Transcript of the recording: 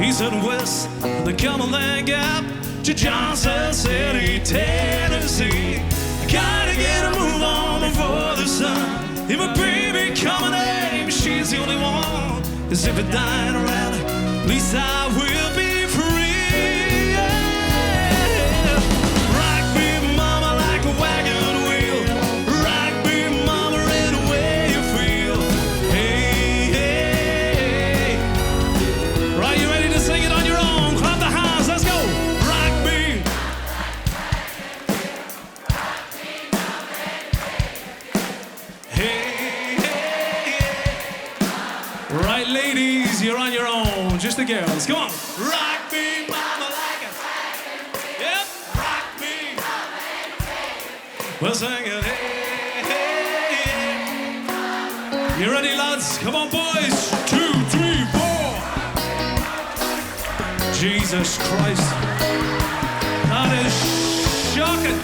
east and west, the Cumberland Gap to Johnson City, Tennessee. I gotta get a move on before the sun. If my baby coming name, she's the only one. 'Cause if it died around, at least I will be free. Yeah. Rock me, mama, like a wagon wheel. Rock me, mama, any way you feel. Hey, hey, hey. Right, you ready to sing it on your own? Clap the hands, let's go. Rock me. Hey, hey, hey. Right, ladies, you're on your own. Just the girls, come on. Rock me, mama, like a wagon. Yep. Rock me. We'll sing it. Hey, hey, hey. You ready, lads? Come on, boys. 2, 3, 4. Jesus Christ. That is shocking.